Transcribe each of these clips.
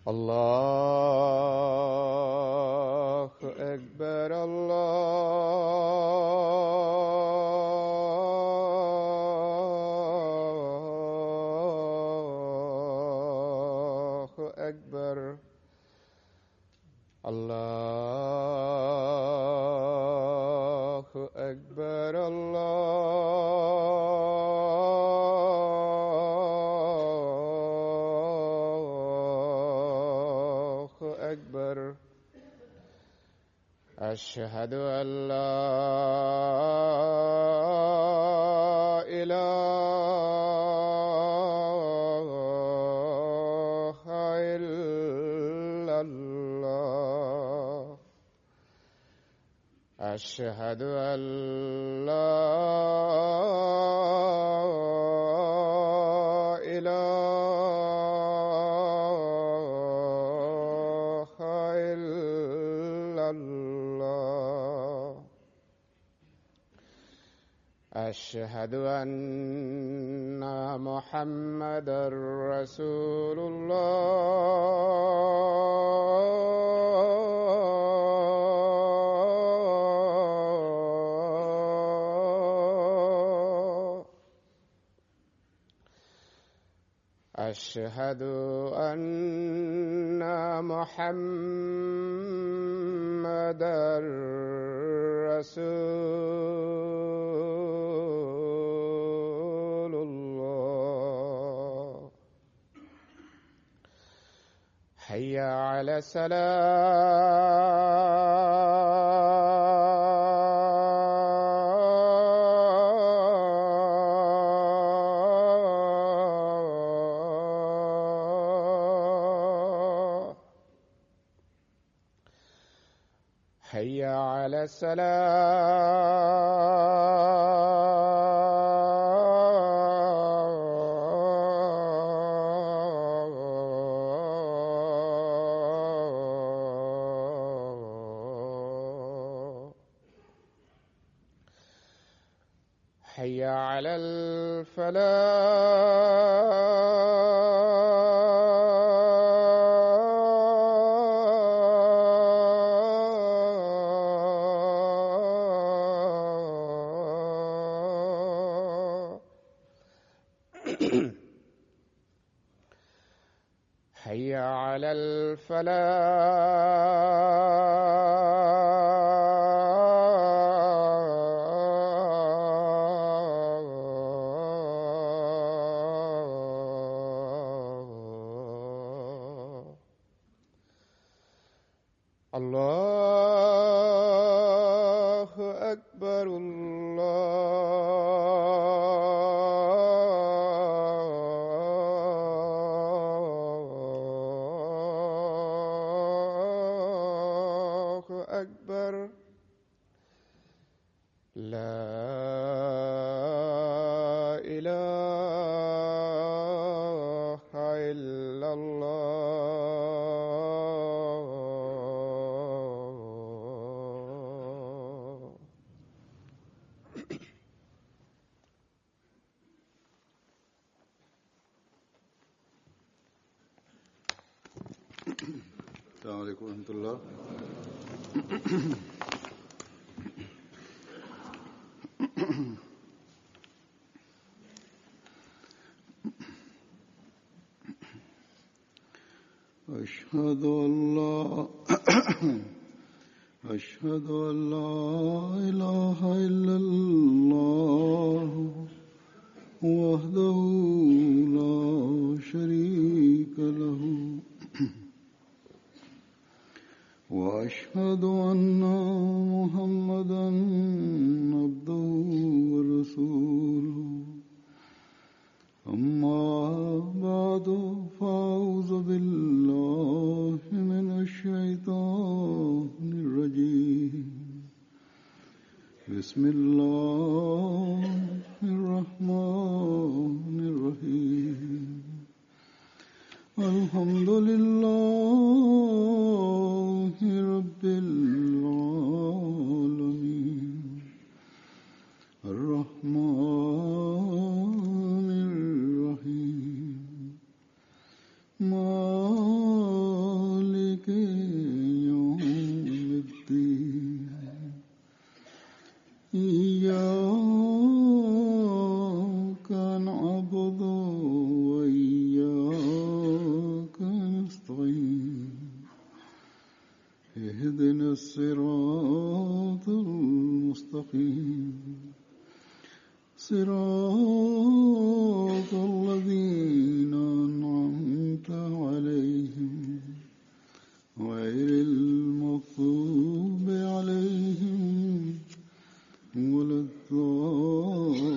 الله أكبر الله أكبر الله أكبر الله أكبر أشهد أن لا إله إلا الله أشهد أن لا إله إلا الله أشهد أن محمدًا رسول الله أشهد أن محمدًا رسول الله حي على الصلاة حي على الصلاة حي على الفلاح حي على الفلاح الله أكبر الله أكبر لا إله إلا الله السلام عليكم ورحمة الله. أشهد أن لا إله إلا الله وحده لا شريك له وأشهد أن محمدًا عبده ورسوله أما بعد فأعوذ بالله من الشيطان الرجيم بسم الله الرحمن الرحيم الحمد لله رب العالمين الرحمن الرحيم صراط الذين أنعمت عليهم غير المغضوب عليهم ولا الضالين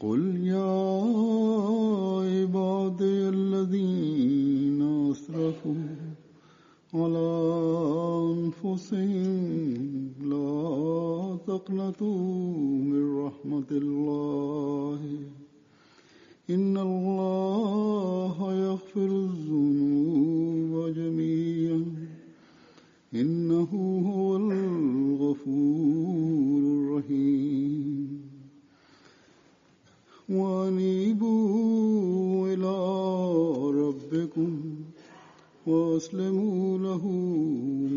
قل يا عبادي الذين أسرفوا على أنفسهم لا تقنطوا من رحمة الله إن الله يغفر الذنوب جميعا إنه هو الغفور الرحيم وأنيبوا إلى ربكم وأسلموا له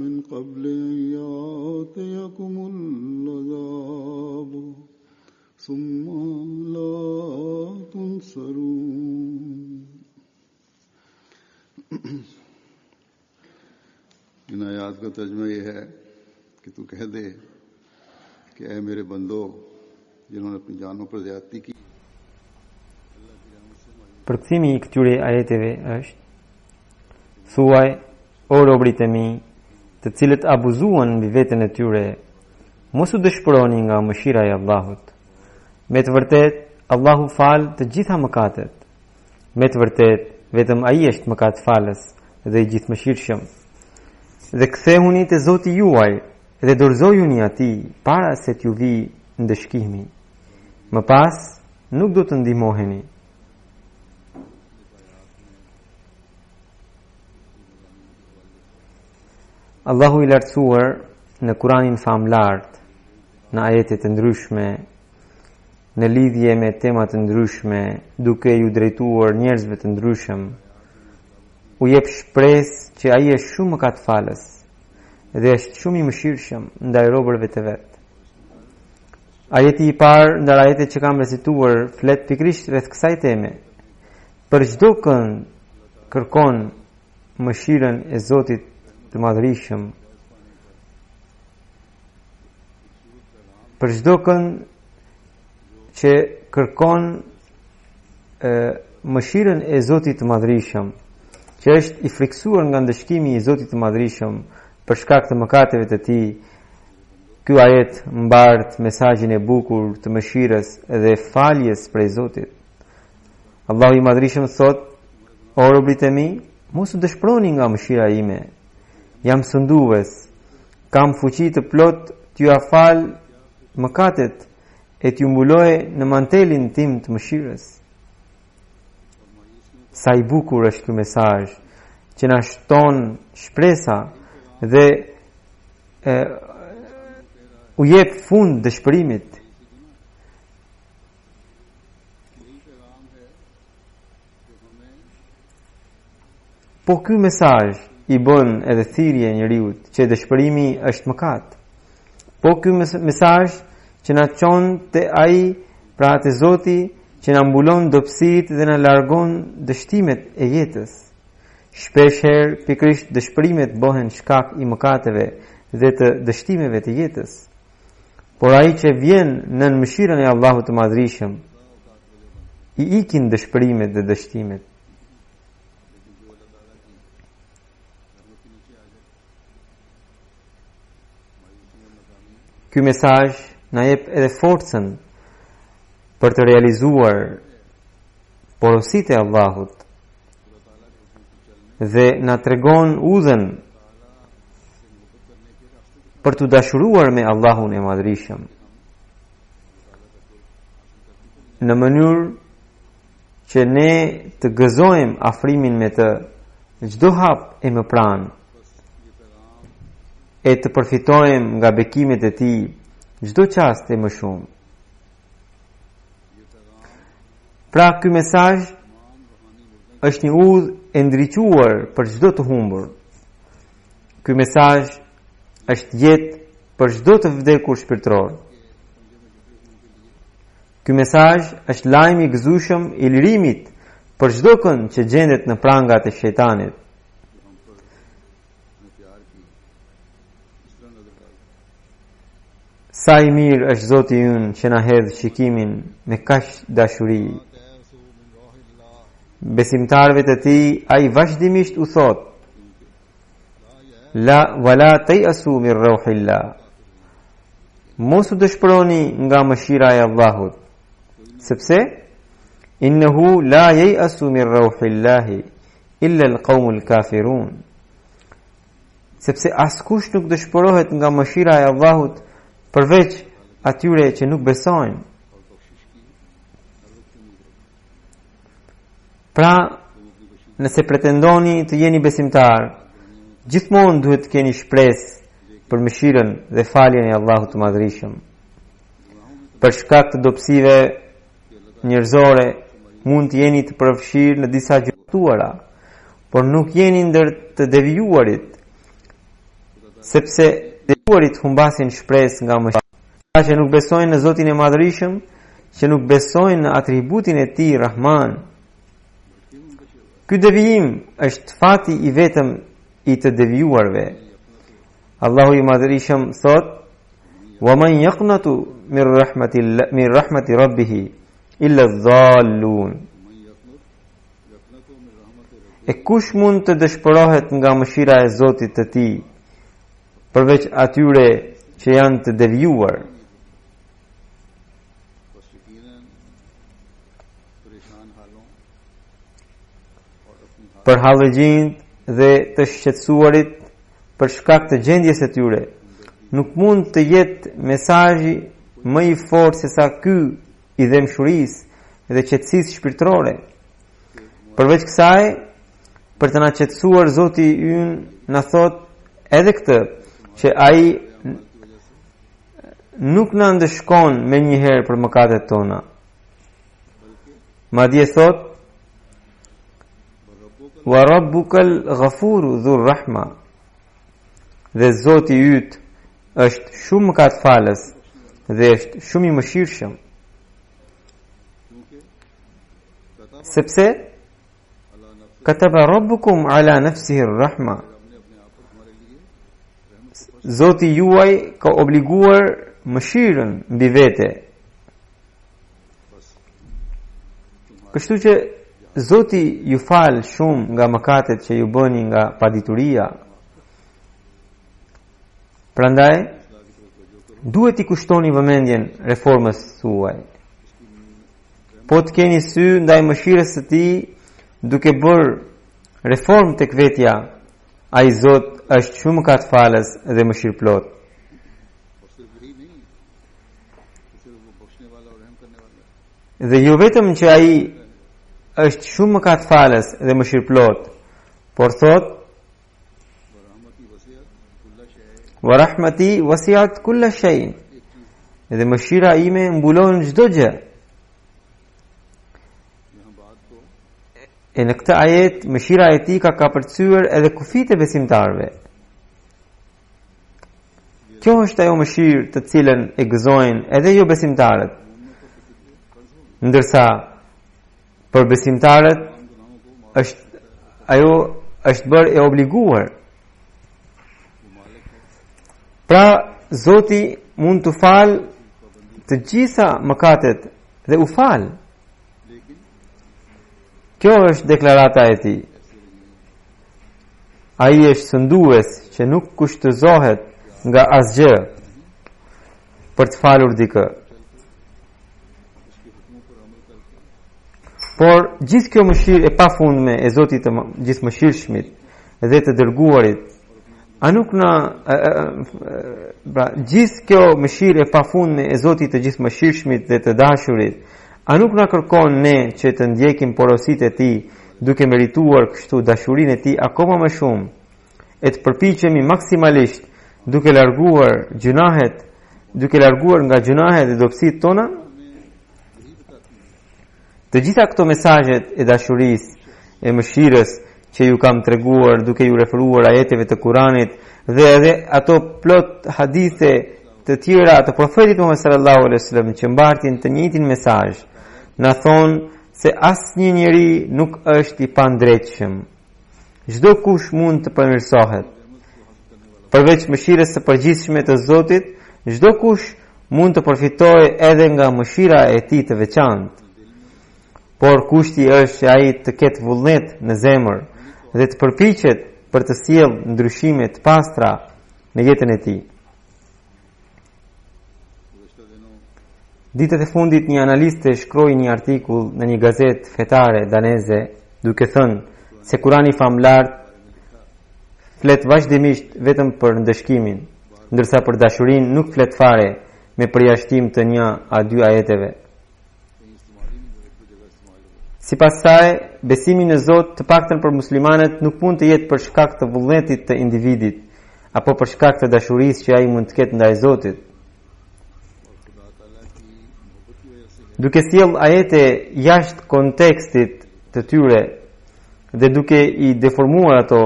من قبل أن يأتيكم العذاب ثم لا تنصرون इन आयात का तर्जुमा यह है कि तू कह दे कि ऐ मेरे बंदो जिन्होंने अपनी जानों पर ज़्यादती की. Përkthimi i këtyre ajeteve është: thuaj, o robërit e mi, të cilët abuzuan mbi veten e tyre, mos u dëshpëroni nga mëshira e Allahut. Me të vërtet, Allahu fal të gjitha mëkatet. Me të vërtet, vetëm ai është mëkatfalës dhe i gjithëmëshirshëm. Dhe kthehuni te Zoti juaj dhe dorëzojuni atij para se t'ju vi ndëshkimi. Më pas, nuk do të ndihmoheni. Allahu i lartësuar në Kuranin famlart, në ajete të ndryshme, në lidhje me tema të ndryshme, duke ju drejtuar njerëzve të ndryshëm, u jep shpresë që ai është shumë mëkatfalës dhe është shumë i mëshirshëm ndaj robërve të vet. Ajeti i parë ndar ajetet që kam recituar flet pikërisht rreth kësaj teme. Për çdo kënd kërkon mëshirën e Zotit të Madhërisëm. Për çdo kënd që kërkon mëshirën e Zotit të Madhërisëm, që është i friksuar nga ndëshkimi i Zotit të Madhërisëm për shkak të mëkateve të tij, ky ajet mbart mesazhin e bukur të mëshirës dhe faljes prej Zotit. Allahu i Madhërisëm thot: o robërit e mi, mos u dëshpëroni nga mëshira ime. Jam sëndues, kam fuqi të plot t'ju afal mëkatet e t'ju mbuloj në mantelin tim të mëshirës. Sa i bukur është ky mesazh që na shton shpresa dhe u jep fund dëshpërimit. Po ky mesazh i bën edhe thirrje njeriut që dëshpërimi është mëkat. Po ky mesazh që na çon te ai, pra te Zoti, që na mbulon dobësitë dhe na largon dështimet e jetës. Shpesh herë pikërisht dëshpërimet bëhen shkak i mëkateve dhe të dështimeve të jetës. Por ai që vjen nën mëshirën e Allahut të Madhërisëm, i ikin dëshpërimet dhe dështimet. Ky mesazh na jep edhe forcën për të realizuar porositë e Allahut dhe na tregon udhën për të dashuruar me Allahun e Madhërisëm në mënyrë që ne të gëzojmë afrimin me të çdo hap e më pranë e të përfitojmë nga bekimet e tij çdo çast e më shumë. Pra ky mesazh është një udhë e ndriquar për çdo të humbur. Ky mesazh është jetë për çdo të vdekur shpirtëror. Ky mesazh është lajmi i gëzueshëm i lirimit për çdo kënd që gjendet në prangat e shejtanit. Sa I mirë është Zoti ynë që na hedh shikimin me kaq dashuri. Besimtarëve të tij ai vazhdimisht u thot: La wala tayasu min rauhillah. Mos u dëshpëroni nga mëshira e Allahut, sepse innehu la yayasu min rauhillah illa al-qaumul kafirun. Sepse askush nuk dëshpërohet nga mëshira e Allahut përveç atyre që nuk besojnë. Pra, nëse pretendoni të jeni besimtar, gjithmonë duhet të keni shpresë për mëshirën dhe faljen e Allahut të Madhërisëm. Për shkak të dobësive njerëzore, mund të jeni të përfshirë në disa gjëra, por nuk jeni ndër të devijuarit, sepse devijuarit humbasin shpresë nga mëshira. Ata që nuk besojnë në Zotin e Madhërisëm, që nuk besojnë në atributin e Tij Rahman. Ky devijim është fati I vetëm I të devijuarve. Allahu I Madhërisëm thot: "Wa man yaqnatu min rahmati rabbih illa adh-dhallun." E kush mund të dëshpërohet nga mëshira e Zotit të tij përveç atyre që janë të devijuar? Për hallëgjinjt dhe të shqetësuarit për shkak të gjendjes së tyre, nuk mund të jetë mesazhi më I fortë se sa ky I dëmshurisë dhe qetësisë shpirtërore. Përveç kësaj, për të na qetësuar, Zoti ynë na thot edhe këtë, që ai nuk na ndëshkon me njëherë për mëkatet tona. Madje thot: "Wa rabbukal ghafuru dhur rahma." Dhe Zoti yt është shumë mëkatfalës dhe është shumë I mëshirshëm. Sepse kataba rabbukum ala nafsihi ar-rahma. Zoti juaj ka obliguar mëshirën mbi vete. Kështu që Zoti ju fal shumë nga mëkatet që ju bëni nga padituria. Prandaj duhet I kushtoni vëmendjen reformës suaj. Po të keni sy ndaj mëshirës së Tij duke bërë reformë tek vetja, ai Zot është shumë mëkatfalës dhe mëshirëplot. Dhe jo vetëm që ai është shumë mëkatfalës dhe mëshirëplot, por thot: "Wa rahmati wasi'at kulla shay." Dhe mëshira ime mbulon çdo gjë. E në këtë ajet, mëshira e Tij ka kapërcyer edhe kufit e besimtarve. Kjo është ajo mëshirë të cilën e gëzojnë edhe jo besimtarët. Ndërsa për besimtarët ajo është bërë e obliguar. Pra Zoti mund të falë të gjitha mëkatet dhe u falë. Kjo është deklarata e Tij. Ai është sëndues që nuk kushtëzohet nga asgjë për të falur dikë. Por gjithë kjo mëshirë e pafundme e Zotit të gjithëmëshirshmit dhe të dërguarit, a nuk na gjithë kjo mëshirë e pafundme e Zotit të gjithëmëshirshmit dhe të dashurit, a nuk na kërkon ne që të ndjekim porositë e Tij duke merituar kështu dashurinë e Tij akoma më shumë, e të përpiqemi maksimalisht duke larguar nga gjunahet dhe dobësitë tona? Të gjitha këto mesazhet e dashurisë, e mëshirës që ju kam treguar duke ju referuar ajeteve të Kuranit dhe edhe ato plot hadithe të tjera të profetit Muhammed sallallahu alaihi wasallam që mbartin të njëjtin mesazh, na thonë se asnjë njeri nuk është I pandrejtshëm. Çdo kush mund të përmirësohet. Përveç mëshirës së përgjithshme të Zotit, çdo kush mund të përfitojë edhe nga mëshira e tij të veçantë. Por kushti është që ai të ketë vullnet në zemër dhe të përpiqet për të sjellë ndryshime të pastra në jetën e tij. Ditët e fundit një analiste shkroi një artikull në një gazetë fetare daneze duke thënë se Kurani famlar flet vazhdimisht vetëm për ndëshkimin, ndërsa për dashurinë nuk flet fare me përjashtim të një a dy ajeteve. Sipas saj, besimi në Zot të paktën për muslimanët nuk mund të jetë për shkak të vullnetit të individit, apo për shkak të dashurisë që ai mund të ketë ndaj Zotit. Duke sjell ajete jashtë kontekstit të tyre dhe duke i deformuar ato,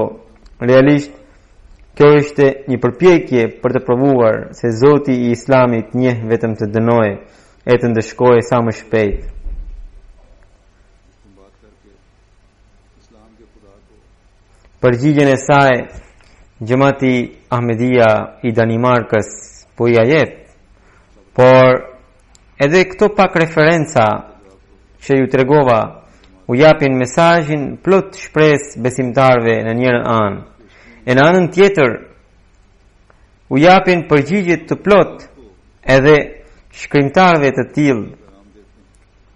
realisht kjo është një përpjekje për të provuar se Zoti i Islamit njeh vetëm të dënojë e të ndëshkojë sa më shpejt. Përgjigjen e saj, Gjemati Ahmedia i Danimarkës po ia jep, por edhe këto pak referenca që ju tregova u japin mesazhin plot shpresë besimtarve në njërin anë, e në anën tjetër u japin përgjigje të plot edhe shkrimtarve të tillë,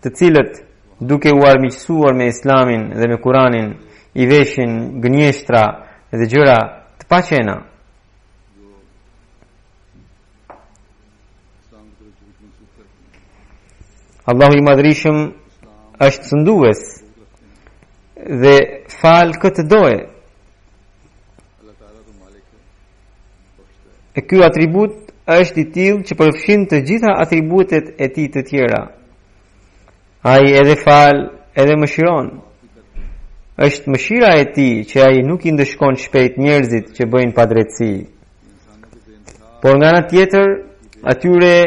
të cilët duke u armiqësuar me Islamin dhe me Kuranin i veshin gënjeshtra dhe gjëra të paqena. Allahu i Madhrishëm është sëndues dhe fal këtë doje. E ky atribut është i tillë që përfshin të gjitha atributet e tij të tjera. Ai edhe fal, edhe mëshiron. Është mëshira e tij që ai nuk i ndëshkon shpejt njerëzit që bëjnë padrejtësi. Por nga ana tjetër, atyre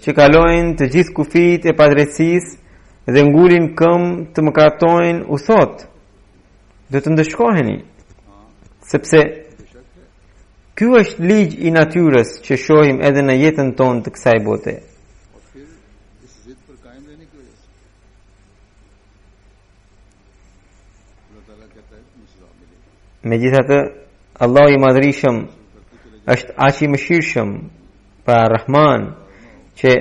që kalojnë të gjithë kufijt e padrejtësisë dhe ngulin këmbë të mëkatojnë, u thot: do të ndëshkoheni, sepse ky është ligj i natyrës që shohim edhe në jetën tonë të kësaj bote. Megjithatë, Allahu i Madhrishëm është aq i mëshirshëm, pra Rahman, që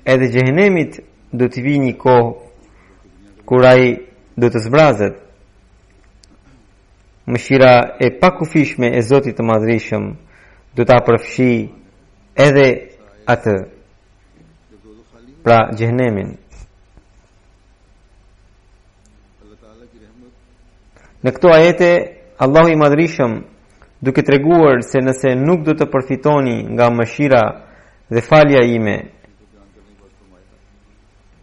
edhe xhehenemit do të vijë një kohë kur ai do të zbrazet. Mëshira e pakufishme e Zotit të Madhrishëm do ta përfshi edhe atë, pra xhehenemin. Në këto ajete Allahu i Madhrishëm, duke treguar se nëse nuk do të përfitoni nga mëshira dhe falja ime,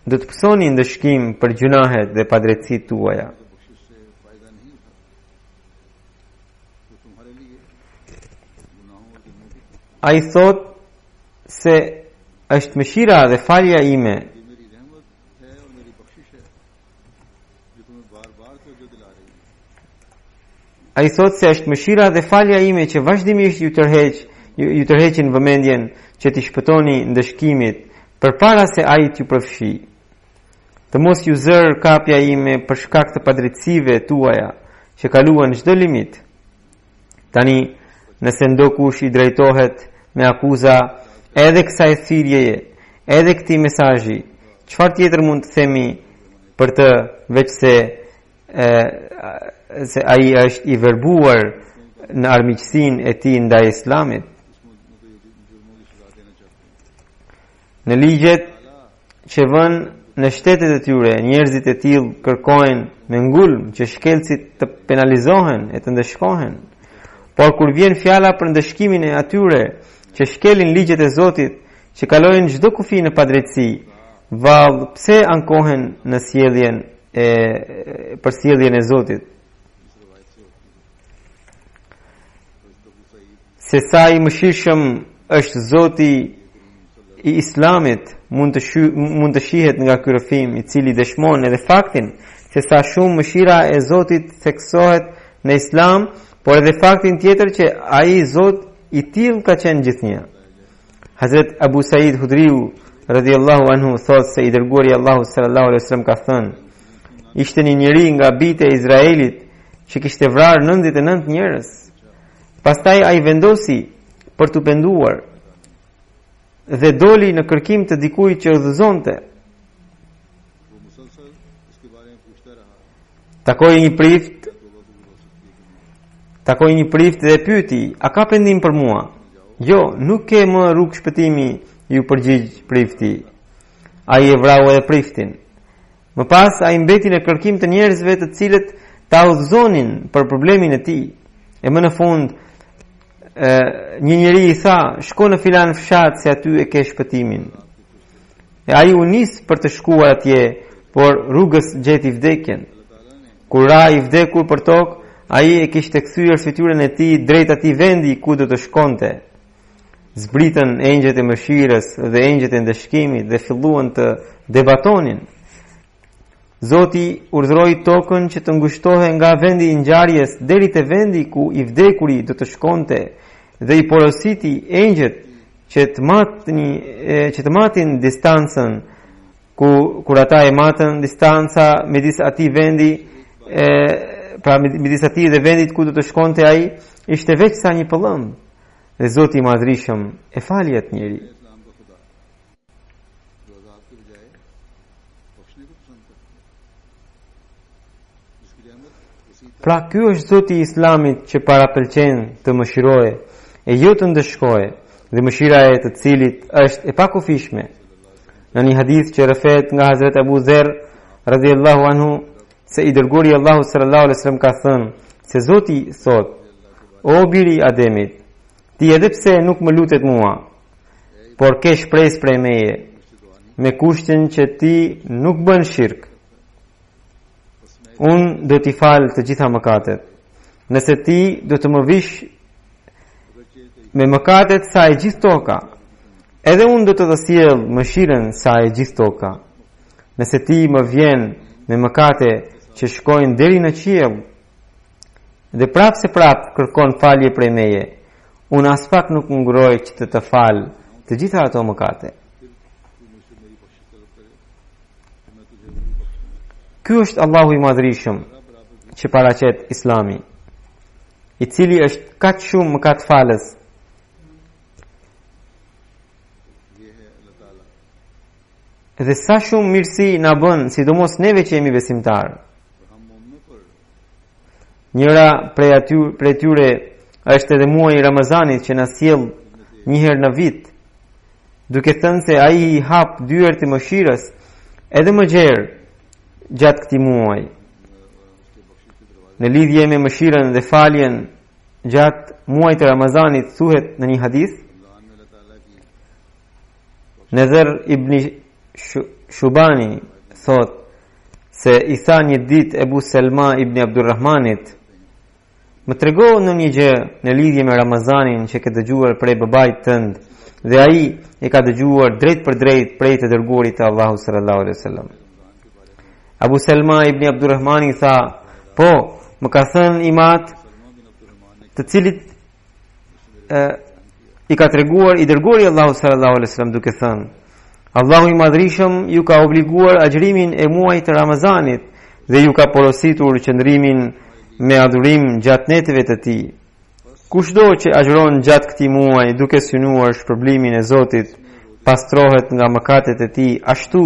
do të pësoni ndëshkim për gjunahet dhe padrejtësitë tuaja. Ai thot se është mëshira dhe falja ime Ai thot se është mëshira dhe falja ime që vazhdimisht ju tërheqin vëmendjen që t'i shpëtoni ndëshkimit përpara se ai t'ju përfshi. Të mos ju zër kapja ime për shkak të padrejtësive tuaja që kaluan çdo limit. Tani, nëse ndokush i drejtohet me akuza edhe kësaj thirrjeje, edhe këtij mesazhi, çfarë tjetër mund të themi për të veç se ai është i verbuar në armiqësinë e tij ndaj Islamit. Në ligjet që vën në shtetet e tyre, njerëzit e tillë kërkojnë me ngulm që shkelësit të penalizohen e të ndëshkohen. Por kur vjen fjala për ndëshkimin e atyre që shkelin ligjet e Zotit, që kalojnë çdo kufi në padrejtësi, vallë pse ankohen në për sjelljen e Zotit? Se sa i mëshirshëm është Zoti i Islamit mund të shihet nga ky rrëfim, i cili dëshmon edhe faktin se sa shumë mëshira e Zotit theksohet në Islam, por edhe faktin tjetër që ai Zot i tillë ka qenë gjithnjë. Hazrat Abu Sa'id Hudriu radhiyallahu anhu thot se I dërguari Allahu sallallahu alaihi wasallam ka thënë, ishte një njeri nga bijtë e Izraelit që kishte vrarë 99 njerëz. Pastaj ai vendosi për të penduar dhe doli në kërkim të dikujt që udhëzonte. Takoi një prift dhe pyeti, a ka pendim për mua? Jo, nuk ke më rrugë shpëtimi, ju përgjigj prifti. Ai e vrau edhe priftin. Më pas ai mbeti në kërkim të njerëzve të cilët ta udhëzonin për problemin e tij. E më në fund një njeri I tha, shko në filan fshat se aty e ke shpëtimin. E ai u nis për të shkuar atje, por rrugës gjeti vdekjen. Kur ra I vdekur për tokë, ai e kishte kthyer fytyrën e tij drejt atij vendi ku do të shkonte. Zbritën engjëjt e mëshirës dhe engjëjt e ndeshkimit dhe filluan të debatonin. Zoti urdhëroi tokën që të ngushtohej nga vendi I ngjarjes deri te vendi ku I vdekuri do të shkonte dhe I porositi engjëjt që të matin distancën kur ata e matën distanca midis atij vendi pra midis atij dhe vendit ku do të shkonte ai ishte veç sa një pëllëm. Dhe Zoti I Madhrishëm e fali atë njeri. Pra ky është Zoti I Islamit që parapëlqen të mëshiroje e jo të ndëshkoje, dhe mëshira e të cilit është e pakufishme. Në një hadith që rëfet nga Hazrat Abu Dher radhiyallahu anhu se I dërguari Allahu sallallahu alaihi wasallam ka thënë se Zoti thot: O biri I Ademit, ti edhe pse nuk më lutet mua, por ke shpresë prej meje, me kushtin që ti nuk bën shirk. Unë do t'i falë të gjitha mëkatet. Nëse ti do të më vish me mëkatet sa e gjithë toka, edhe unë do të të sjell mëshirën sa e gjithë toka. Nëse ti më vjen me mëkate që shkojnë deri në qiell, dhe prapë se prapë kërkon falje prej meje, unë as pak nuk ngroj që të falë të gjitha ato mëkate. Ky është Allahu I Madhrishëm që paraqet Islami, I cili është kaq shumë mëkatfalës. Dhe sa shumë mirësi na bën, sidomos neve që jemi besimtar. Njëra prej tyre është edhe muaji I Ramazanit që na sjell një herë në vit, duke thënë se ai I hap dyert e mëshirës edhe më gjerë gjatë këtij muaji. Në lidhje me mëshirën dhe faljen gjatë muajit të Ramazanit thuhet në një hadith, Nadhr ibn Shubani thot se I tha një ditë Ebu Selma ibn Abdurrahmanit: më trego në një gjë në lidhje me Ramazanin që ke dëgjuar prej babait tënd, dhe ai e ka dëgjuar drejt për drejt prej të dërguarit të Allahu sallallahu alaihi wasallam. Abu Selma ibn Abdurrahmani tha: po, më ka thënë imat të cilit I ka treguar I dërguari Allahu sallallahu alaihi wasallam duke thënë: Allahu I Madhrishëm ju ka obliguar agjërimin e muajit të Ramazanit dhe ju ka porositur qëndrimin me adhurim gjatë netëve të tij. Kushdo që agjëron gjatë këtij muaji duke synuar shpërblimin e Zotit, pastrohet nga mëkatet e tij ashtu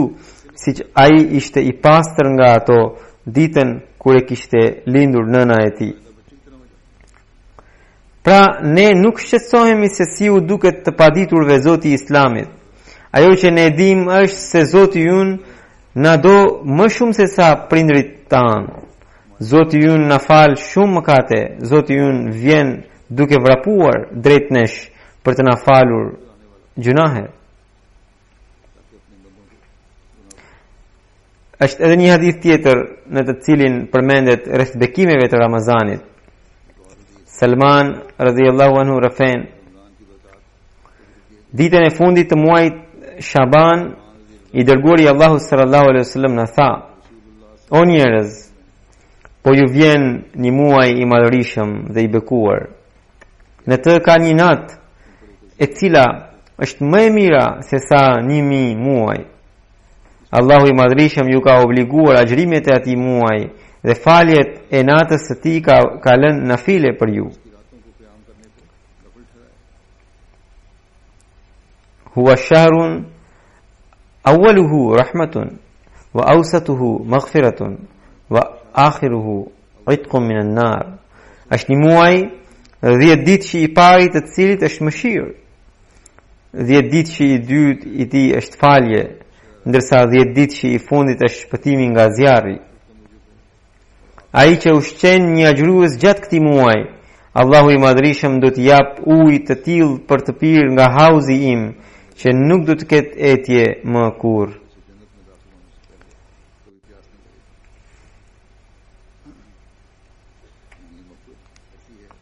siç ai ishte I pastër nga ato ditën kur e kishte lindur nëna e tij. Pra ne nuk shqetësohemi se si u duket të paditurve Zoti I Islamit. Ajo që ne dim është se Zoti ynë na do më shumë se sa prindrit tanë. Zoti ynë na fal shumë mëkate. Zoti ynë vjen duke vrapuar drejt nesh për të na falur gjunahet. Është edhe një hadith tjetër në të cilin përmendet rreth bekimeve të Ramazanit. Salman radhiyallahu anhu rëfen: ditën e fundit të muajit Shaban, I dërguari Allahu sallallahu alaihi wasallam na tha: o njerëz, po ju vjen një muaj I madhërishëm dhe I bekuar. Në të ka një natë e cila është më e mira se sa 1000 muaj. Allahu i Madhrishëm ju ka obliguar agjërimet e atij muaj dhe faljet e natës së tij ka lënë nafile për ju. Huwa shahrun awwaluhu rahmatun wa awsatuhu maghfiratun wa akhiruhu itqun min an-nar. Është një muaj 10 ditë që i parit të cilit është mëshirë, 10 ditë që i dytë i tij është falje, ndërsa 10 ditë që i fundit është shpëtimi nga zjarri. Ai që ushqen një agjërues gjatë këtij muaji, Allahu i Madhrishëm do t'i jap ujë të tillë për të pirë nga hauzi im, që nuk do të ketë etje më kurrë.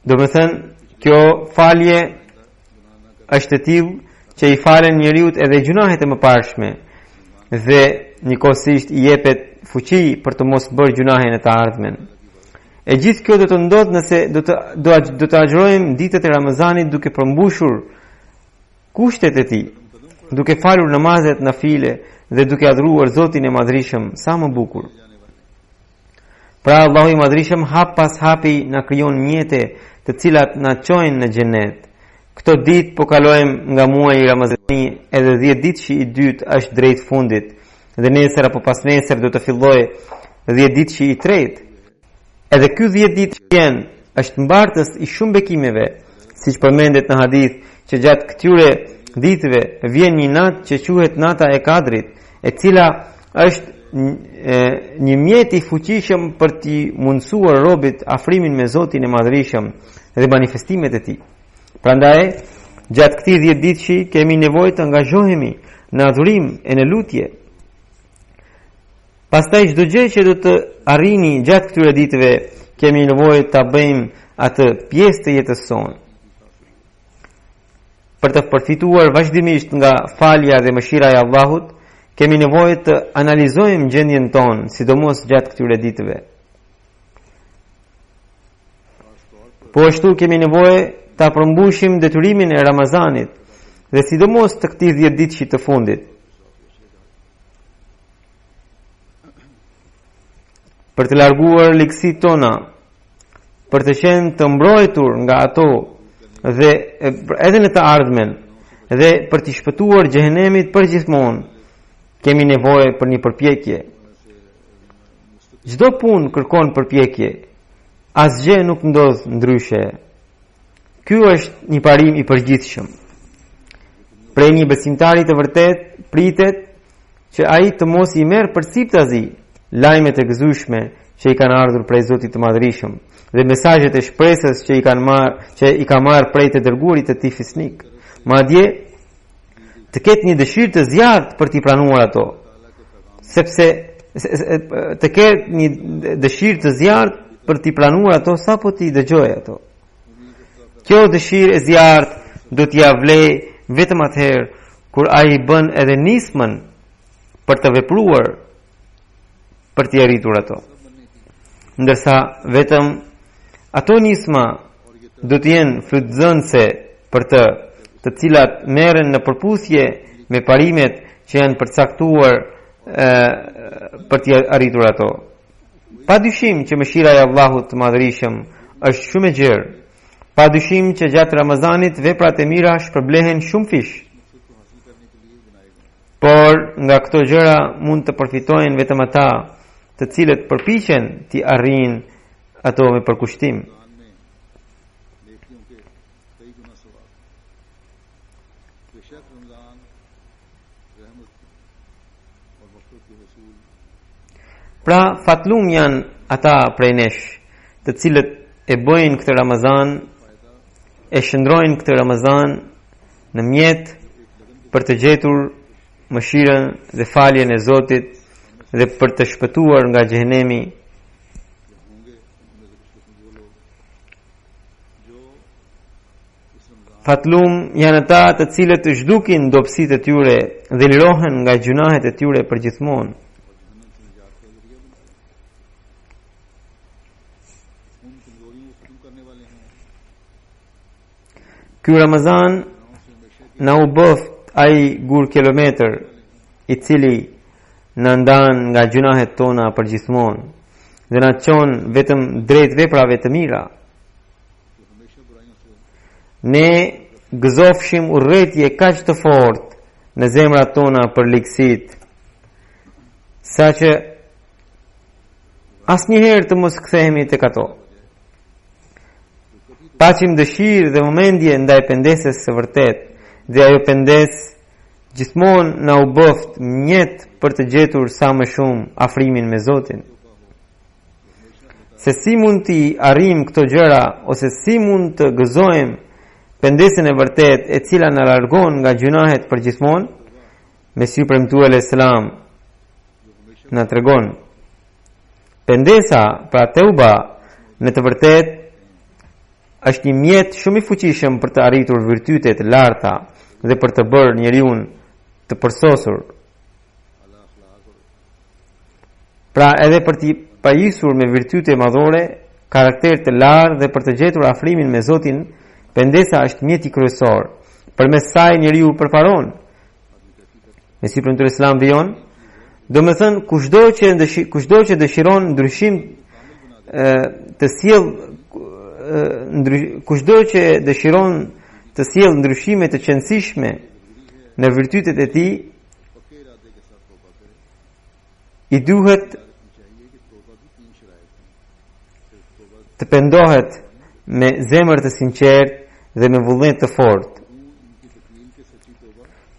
Do me thënë, kjo falje është e tillë që i falen njeriut edhe gjunahet e mëparshme dhe njëkohësisht i jepet fuqi për të mos bërë gjunahen e të ardhmen. E gjithë kjo do të ndodhë nëse do të agjërojmë ditët e Ramazanit duke përmbushur kushtet e tij, duke falur namazet nafile dhe duke adhuruar Zotin e Madhrishëm sa më bukur. Pra Allahu i Madhrishëm hap pas hapi na krijon mjete të cilat na çojnë në xhenet. Këto ditë po kalojmë nga muaji i Ramazanit, edhe 10 ditë që i dytë është drejt fundit, dhe nesër apo pas nesër do të fillojë 10 ditë që i tretë. Edhe ky 10 ditë që janë është mbartës i shumë bekimeve, siç përmendet në hadith që gjatë këtyre ditëve vjen një natë që quhet nata e Kadrit, e cila është një mjet i fuqishëm për t'i mundësuar robit afrimin me Zotin e Madhrishëm dhe manifestimet e tij. Prandaj, gjatë këtij 10 ditëshi kemi nevojë të angazhohemi në adhurim e në lutje. Pastaj çdo gjë që do të arrini gjatë këtyre ditëve, kemi nevojë ta bëjmë atë pjesë të jetës sonë. Për të përfituar vazhdimisht nga falja dhe mëshira e Allahut, kemi nevojë të analizojmë gjendjen tonë, sidomos gjatë këtyre ditëve. Po ashtu kemi nevojë ta përmbushim detyrimin e Ramazanit dhe sidomos të këtij 10 ditëshi të fundit. Për të larguar ligësitë tona, për të qenë të mbrojtur nga ato dhe edhe në të ardhmen dhe për të shpëtuar xhehenemit përgjithmonë, kemi nevojë për një përpjekje. Çdo punë kërkon përpjekje. Asgjë nuk ndodh ndryshe. Ky është një parim i përgjithshëm. Prej një besimtari të vërtet pritet që ai të mos i merr përsiptazi lajmet e gëzueshme që i kanë ardhur prej Zotit të Madhrishëm dhe mesazhet e shpresës që i ka marrë prej të dërguarit të tij fisnik. Madje të ketë një dëshirë të zjarrt për t'i pranuar ato, sepse të ketë një dëshirë të zjarrt për t'i pranuar ato sapo t'i dëgjojë ato. Kjo dëshirë e zjarrt do t'ia vlej vetëm atëherë kur ai bën edhe nismën për të vepruar për t'i arritur ato. Ndërsa vetëm ato nisma do të jenë frytëzënëse për të cilat merren në përputhje me parimet që janë përcaktuar për t'i arritur ato. Padyshim që mëshira e Allahut të Madhrishëm është shumë e gjerë. Padyshim që gjatë Ramazanit veprat e mira shpërblehen shumë fish. Por nga këto gjëra mund të përfitojnë vetëm ata të cilët përpiqen t'i arrijnë ato me përkushtim. Pra fatlum janë ata prej nesh të cilët e bëjnë këtë Ramazan, e shndrojnë këtë Ramazan në mjet për të gjetur mëshirën dhe faljen e Zotit dhe për të shpëtuar nga xhehenemi. Fatlum janë ata të cilët zhdukin dobësitë e tyre dhe lirohen nga gjunahet e tyre përgjithmonë. Ky Ramazan na u bëft ai gur kilometër I cili na ndan nga gjunahet tona përgjithmonë dhe na çon vetëm drejt veprave të mira. Ne gëzofshim urrëtie kaq të fortë në zemrat tona për ligësit, saqë asnjëherë të mos kthehemi tek ato. Paçim dëshirë dhe vëmendje ndaj pendeses së vërtet, dhe ajo pendes gjithmonë na u bëft mjet për të gjetur sa më shumë afrimin me Zotin. Se si mund t'i arrijmë këto gjëra ose si mund të gëzojmë pendesën e vërtet e cila na largon nga gjunahet përgjithmonë, Mesiu premtuar selam na tregon pendesa pra teuba në të vërtet është një mjet shumë I fuqishëm për të arritur virtyte të larta dhe për të bërë njeriu të përsosur. Pra edhe për t'i pajisur me virtyte madhore, karakter të lartë dhe për të gjetur afrimin me Zotin, pendesa është mjeti kryesor. Përmes saj njeriu përparon. Mesiu premtuar selam vijon, domethënë kushdo që dëshiron ndryshim të sjell kushdo që dëshiron të sjell ndryshime të qëndrueshme në virtytet e tij, I duhet të pendohet me zemër të sinqertë dhe me vullnet të fortë.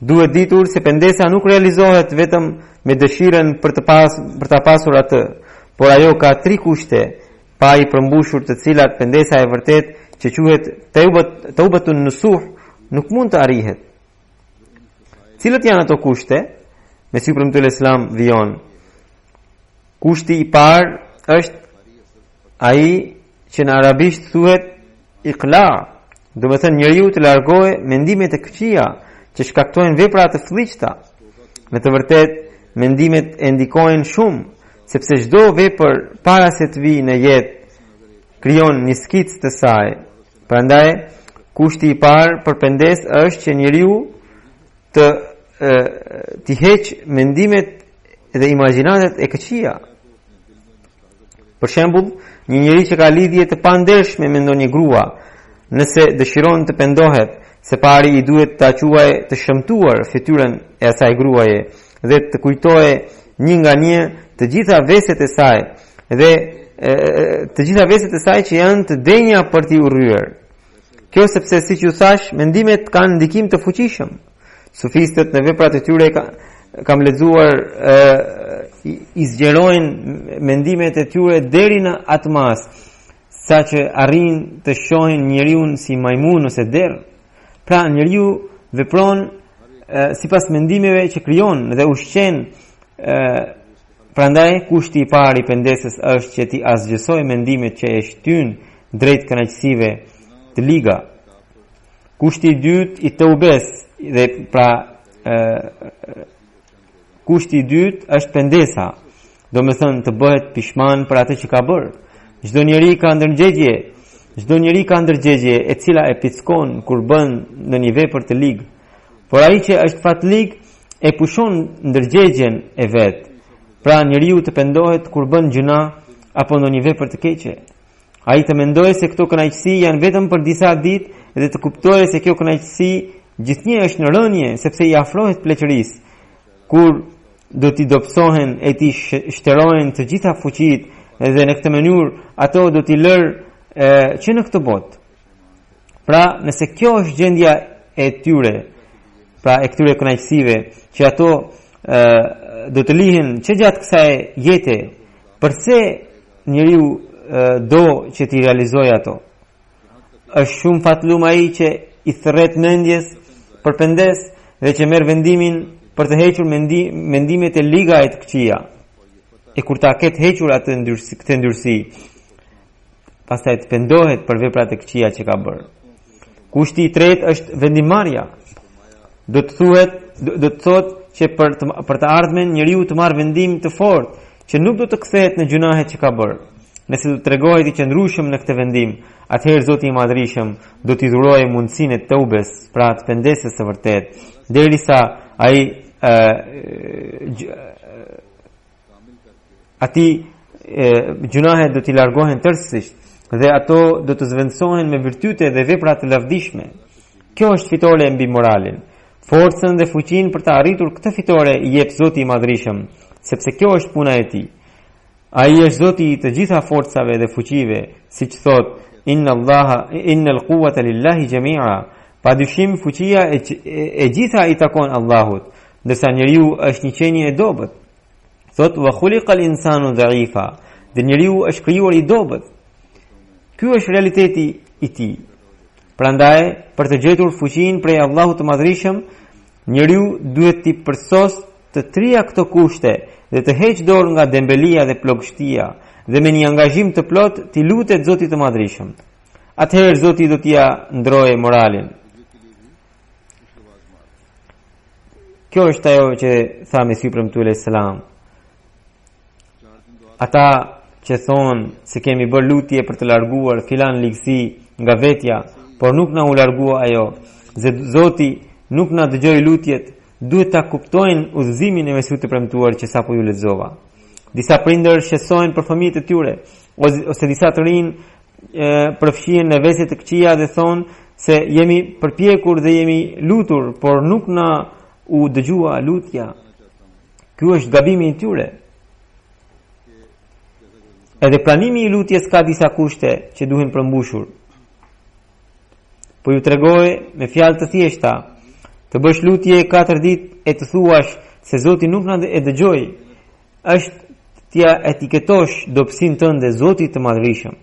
Duhet ditur se pendesa nuk realizohet vetëm me dëshirën për ta pasur atë, por ajo ka 3 kushte pa I përmbushur, të cilat pendesa e vërtet që quhet taubatun nusuh nuk mund të arrihet. Cilët janë ato kushte? Mesiu premtuar selam vijon. Kushti I parë është ai që në arabisht thuhet iqla, do të thënë njeriu të largojë mendimet e këqija që shkaktojnë vepra të fllihta. Në të vërtetë, mendimet e ndikojnë shumë, sepse çdo vepër para se të vijë në jetë krijon një skicë të saj. Prandaj, kushti I parë për pendes është që njeriu të heq mendimet dhe imagjinatet e këqija. Për shembull, një njeri që ka lidhje të pandershme me ndonjë grua, nëse dëshiron të pendohet, së pari I duhet ta quajë të shëmtuar fytyrën e asaj gruaje dhe të kujtojë një nga një të gjitha veset e saj dhe të gjitha veset e saj që janë të denja për t'i urryer. Kjo sepse siç ju thash, mendimet kanë ndikim të fuqishëm. Sufistët në veprat e tyre kam lexuar I zgjerojnë mendimet e tyre deri në atë mas, saqë arrin të shohin njeriu si majmun ose derr. Pra njeriu vepron sipas mendimeve që krijon dhe ushqen. Prandaj kushti I parë I pendesës është që ti asgjësoj mendimet që e shtyn drejt kënaqësive të liga. Kushti I dytë I teubes dhe pra kushti I dytë është pendesa, do me thënë të bëhet pishman për atë që ka bërë. Çdo njeri ka ndërgjegje e cila e pickon kur bën në një vepër të ligë, por ai që është fatlig e pushon ndërgjegjen e vet. Pra njeriu të pendohet kur bën gjuna apo ndonjë vepër të keqe. Ai të mendojë se këto kënaqësi janë vetëm për disa ditë dhe të kuptojë se kjo kënaqësi gjithnjë është në rënje, sepse I afrohet pleqërisë. Kur do t'i dobësohen e t'i shterojnë të gjitha fuqit dhe në këtë mënyrë ato do t'i lërë që në këtë botë. Pra nëse kjo është gjendja e tyre, pra e këtyre kënaqësive, që ato do të lihen që gjatë kësaj jete, përse njeriu do që t'i realizojë ato? Është shumë fatlum ai që I thërret mendjes për pendes dhe që merr vendimin për të hequr mendimet e liga e të këqija. E kur ta ketë hequr atë ndyrësi, pastaj të pendohet për veprat e këqija që ka bërë. Kushti I tretë është vendimarrja. Do të thotë që për të ardhmen njeriu të marrë vendim të fortë që nuk do të kthehet në gjunahet që ka bërë. nëse do të tregohet I qëndrueshëm në këtë vendim, atëherë Zoti I Madhërisëm do t'i dhurojë mundësinë e tëubes, pra të pendesës së vërtetë, derisa ai ati gjunahet do t'i largohen tërësisht dhe ato do të zvendësohen me virtyte dhe vepra të lavdishme. Kjo është fitore mbi moralin. Forcën dhe fuqinë për të arritur këtë fitore I jep Zoti I Madhërisëm, sepse kjo është puna e Tij. Ai është Zoti I të gjitha forcave dhe fuqive, siç thot: Innal quwwata lillahi jami'a. Padyshim fuqia e gjitha I takon Allahut, ndërsa njeriu është një qenie e dobët. Thot: wa khuliqal insanu dha'ifa. Dhe njeriu është krijuar I dobët. Ky është realiteti I tij. Prandaj, për të gjetur fuqinë prej Allahut të Madhërisëm, njeriu duhet t'i përsos të trija këto kushte dhe të heqë dorë nga dembelia dhe plogështia dhe me një angazhim të plot t'i lutet Zotit të Madhërisëm. Atëherë Zoti do t'ia ndrojë moralin. Kjo është ajo që tha Mesiu premtuar alayhis salam. Ata që thonë se kemi bërë lutje për të larguar filan ligësi nga vetja, por nuk na u largua ajo, Zoti nuk na dëgjoi lutjet, duhet ta kuptojnë udhëzimin e Mesiut të premtuar që sapo ju lexova. Disa prindër shqetësohen për fëmijët e tyre, ose disa të rinj përfshihen në vesje të këqija dhe thonë se jemi përpjekur dhe jemi lutur, por nuk na u dëgjua lutja. Ky është gabimi I tyre. Edhe pranimi I lutjes ka disa kushte që duhen përmbushur. Po ju tregoj me fjalë të thjeshta, të bësh lutje 4 ditë e të thuash se Zoti nuk na e dëgjoi, është t'ia etiketosh dobësinë tënde Zotit të Madhërisëm.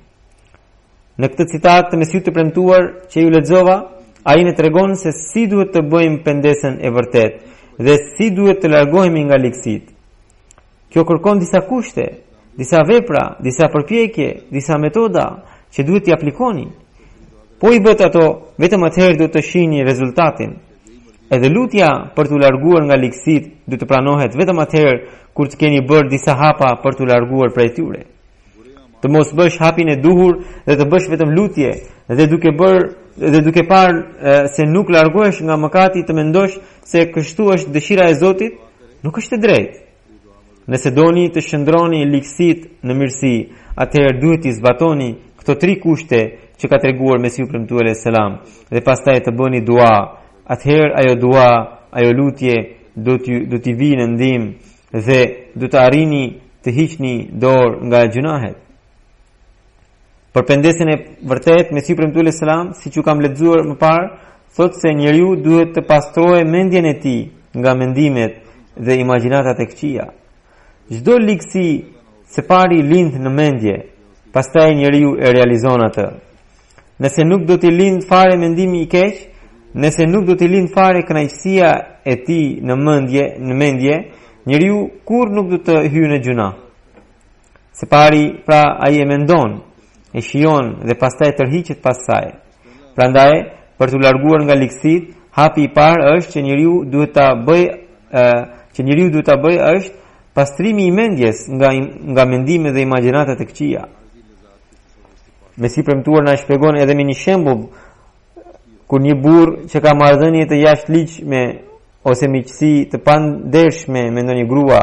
Në këtë citat të Mesiut të premtuar që ju lexova, ai ne tregon se si duhet të bëjmë pendesën e vërtetë dhe si duhet të largohemi nga ligësitë. Kjo kërkon disa kushte, disa vepra, disa përpjekje, disa metoda që duhet t'i aplikoni. Po I bët ato, vetëm atëherë do të shihni rezultatin. Edhe lutja për t'u larguar nga ligësitë do të pranohet vetëm atëherë kur të keni bërë disa hapa për t'u larguar prej tyre. Të mos bësh hapin e duhur dhe të bësh vetëm lutje dhe duke parë se nuk largohesh nga mëkati të mendosh se kështu është dëshira e Zotit, nuk është e drejtë. Nëse doni të shndroni ligësitë në mirësi, atëherë duhet t'i zbatoni këto 3 kushte që ka treguar Mesiu premtuar alayhis salam dhe pastaj të bëni dua. Atëherë ajo dua, ajo lutje do t'i vijë në ndihmë dhe do të arrini të hiqni dorë nga gjunahet. Për pendesën e vërtet, Mesiu premtuar alayhis salam, siç ju kam lexuar më parë, thotë se njeriu duhet të pastrojë mendjen e tij nga mendimet dhe imagjinatat e këqija. Çdo ligësi së pari lind në mendje, pastaj njeriu e realizon atë. Nëse nuk do t'i lind fare mendimi I keq, nëse nuk do t'i lind fare kënaqësia e tij në mendje, njeriu kur nuk do të hyjë në gjuna. Së pari, pra ai e mendon, e shijon dhe pastaj tërhiqet pas saj. Prandaj, për t'u larguar nga ligësitë, hapi I parë është që njeriu duhet ta bëjë është pastrimi I mendjes nga mendimet dhe imagjinatat e këqija. Mesiu premtuar na shpjegon edhe me një shembull kur një burr që ka marrëdhënie të jashtëligjshme ose miqësi të pandershme me ndonjë grua,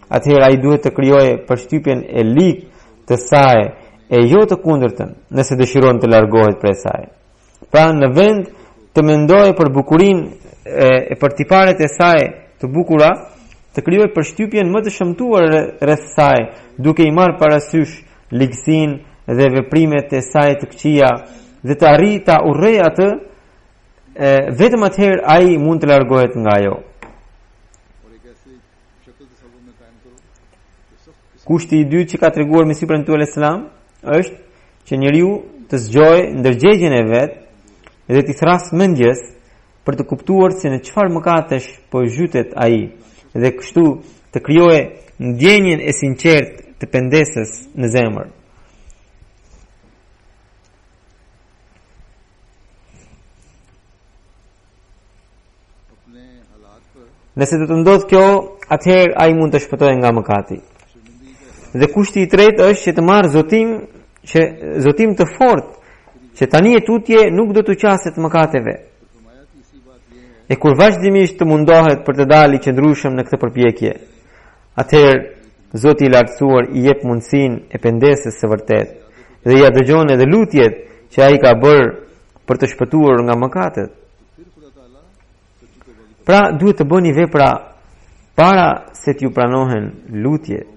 atëherë ai duhet të krijojë përshtypjen e ligë të saj e jo të kundërtën, nëse dëshiron të largohet prej saj. Pra në vend të mendojë për bukurinë e për tiparet e saj të bukura, të krijojë përshtypjen më të shëmtuar rreth saj, duke I marrë parasysh ligësinë dhe veprimet e saj të këqija dhe të arrijë ta urrejë atë, vetëm atëherë ai mund të largohet nga ajo. Kushti I dytë që ka treguar Mesiu premtuar alayhis salam është që njeriu të zgjojë ndërgjegjen e vet dhe të thrasë mendjes për të kuptuar se në çfarë mëkatesh po zhytet ai dhe kështu të krijojë ndjenjen e sinqertë të pendesës në zemër. Nëse do të ndodhë kjo, atëherë ai mund të shpëtojë nga mëkati. Dhe kushti i tretë është që të marrë zotim të fortë, që tani e tutje nuk do të qaset mëkateve. E kur vazhdimisht të mundohet për të dalë i qëndrueshëm në këtë përpjekje, atëherë Zoti i lartësuar i jep mundësinë e pendesës së vërtetë dhe ja dëgjon edhe lutjet që ai ka bërë për të shpëtuar nga mëkatet. Pra duhet të bëni vepra para se t'ju pranohen lutjet.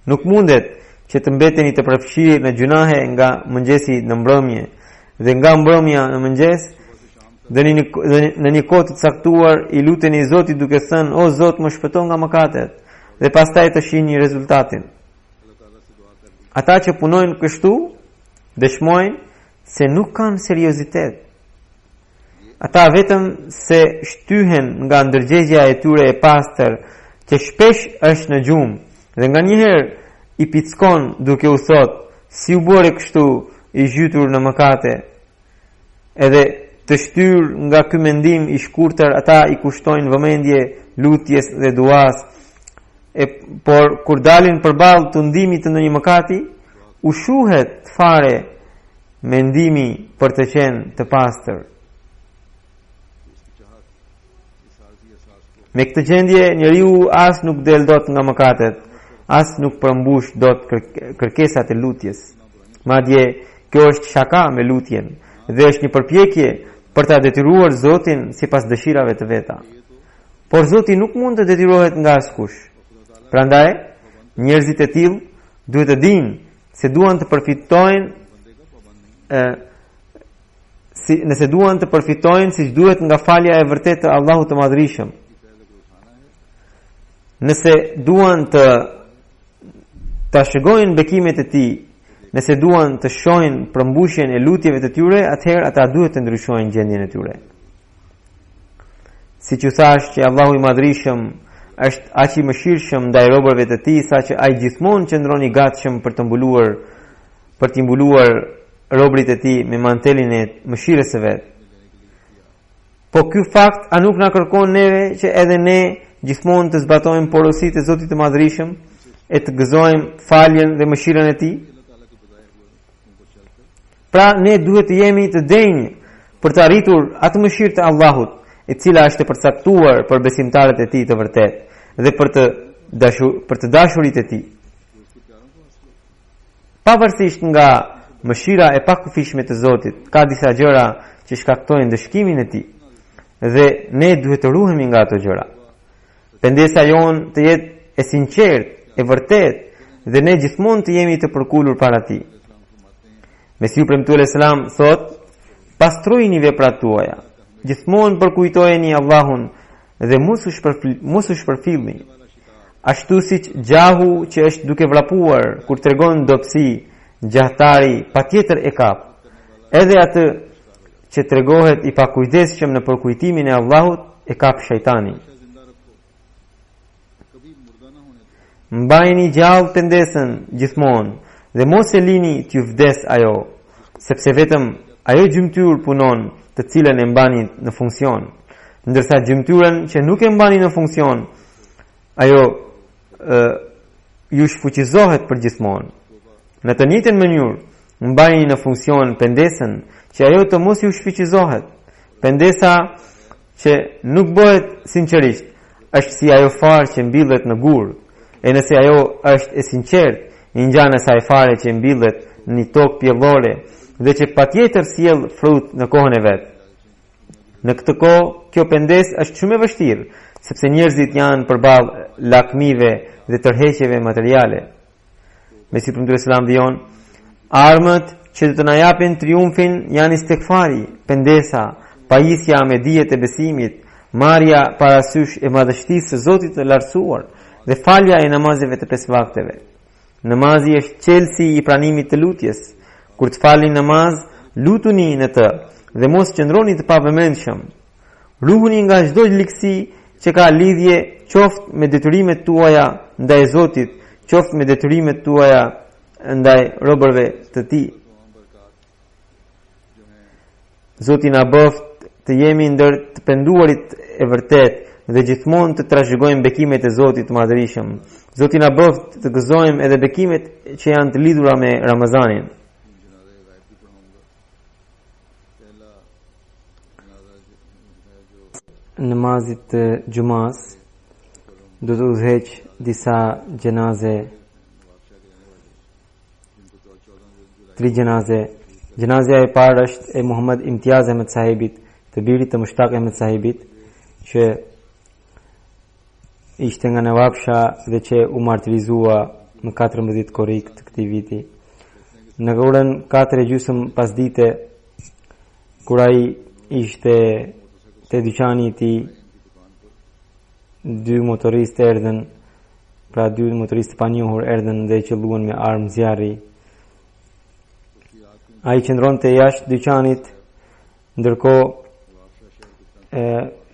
Nuk mundet që të mbeteni të përfshirë në gjunahe nga mëngjesi në mbrëmje dhe nga mbrëmja në mëngjes, dhe në një kohë të caktuar i luteni Zotit duke thënë: o Zot, më shpëto nga mëkatet, dhe pastaj të shihni rezultatin. Ata që punojnë kështu dëshmojnë se nuk kanë seriozitet. Ata vetëm se shtyhen nga ndërgjegja e tyre e pastër, që shpesh është në gjumë, dhe nga njëherë i pickon duke u thot: si u bëre kështu, i zhytur në mëkate. Edhe të shtyr nga ky mendim i shkurtër, ata i kushtojnë vëmendje lutjes dhe duas, por kur dalin përballë të ndimit të ndonjë mëkati, u shuhet fare mendimi për të qenë të pastër. Me këtë gjendje njeriu as nuk del dot nga mëkatet, as nuk përmbush dot kërkesat e lutjes. Madje kjo është shaka me lutjen dhe është një përpjekje për ta detyruar Zotin sipas dëshirave të veta. Por Zoti nuk mund të detyrohet nga askush. Prandaj njerëzit e tillë duhet të dinë se duan të përfitojnë nëse duan të përfitojnë siç duhet nga falja e vërtetë të Allahut të Madhërisëm. Nëse duan të shëgojnë bekimet e tij, nëse duan të shohin përmbushjen e lutjeve të tyre, atëherë ata duhet të ndryshojnë gjendjen e tyre. Siç u thash që Allahu i Madhërisëm është aq i mëshirshëm ndaj robërve të tij, saqë ai gjithmonë qëndron i gatshëm për t'i mbuluar robërit e tij me mantelin e mëshirës së vet. Po ky fakt a nuk na kërkon neve që edhe ne gjithmonë të zbatojmë porositë e Zotit të Madhërisëm e të gëzojmë faljen dhe mëshirën e tij? Pra ne duhet të jemi të denjë për të arritur atë mëshirë të Allahut, e cila është e përcaktuar për besimtarët e tij të vërtetë dhe për të dashurit e tij. Pavarësisht nga mëshira e pakufishme të Zotit, ka disa gjëra që shkaktojnë dëshkimin e tij dhe ne duhet të ruhemi nga ato gjëra. Pendesa jonë të jetë e sinqertë, e vërtetë, dhe ne gjithmonë të jemi të përkulur para tij. Mesiu premtuar selam thot: pastrojini veprat tuaja, gjithmonë përkujtojeni Allahun dhe mos u shpërfillni. Ashtu siç gjahu që është duke vrapuar kur tregon dobësi, gjahtari patjetër e kap. Edhe atë që tregohet i pakujdesshëm në përkujtimin e Allahut e kap shejtani. Mbajini gjallë pendesën gjithmonë dhe mos e lini t'ju vdes ajo, sepse vetëm ajo gjymtyr punon të cilën e mbani në funksion, ndërsa gjymtyrën që nuk e mbani në funksion, ajo ju shfuqizohet për gjithmonë. Në të njëjtën mënyrë, mbajini në funksion pendesën që ajo të mos ju shfuqizohet. Pendesa që nuk bëhet sinqerisht është si ajo farë që mbillet në gur, e nëse ajo është e sinqertë, një ngjan e saj fare që mbillet në një tokë pjellore dhe që patjetër sjell frut në kohën e vet. Në këtë kohë, kjo pendesë është shumë e vështirë, sepse njerëzit janë përballë lakmive dhe tërheqjeve materiale. Mesiu premtuar selam dijon: armët që do të na japin triumfin janë istikfari, pendesa, pajisja me dijet e besimit, marrja parasysh e madhështisë së Zotit të lartësuar dhe falja e namazeve të 5 vakteve. Namazi është qelsi i pranimit të lutjes. Kur të falni namaz, lutuni në të dhe mos qëndroni të pavëmendshëm. Ruhuni nga çdo ligësi që ka lidhje qoftë me detyrimet tuaja ndaj Zotit, qoftë me detyrimet tuaja ndaj robërve të tij. Zoti na bëft të jemi ndër të penduarit e vërtet dhe gjithmonë të trashëgojmë bekimet e Zotit të Madhërisëm. Zoti na bëft të gëzojmë edhe bekimet që janë të lidhura me Ramazanin. Namazit të gjumas do të udhëheq disa gjenaze, 3 gjenaze. Gjenazja e parë është e Muhammad Imtiaz Ahmed Sahibit, të birit të Mushtaq Ahmed Sahibit, që ishte nga Nawabsha dhe që u martirizua në 14 korrik të këtij viti. Në orën 4:30 pasdite, kur ai ishte te dyqani i tij, 2 motoristë erdhën, pra 2 motoristë panjohur erdhën dhe i qelluan me armë zjarri. Ai qëndronte jashtë dyqanit, ndërkohë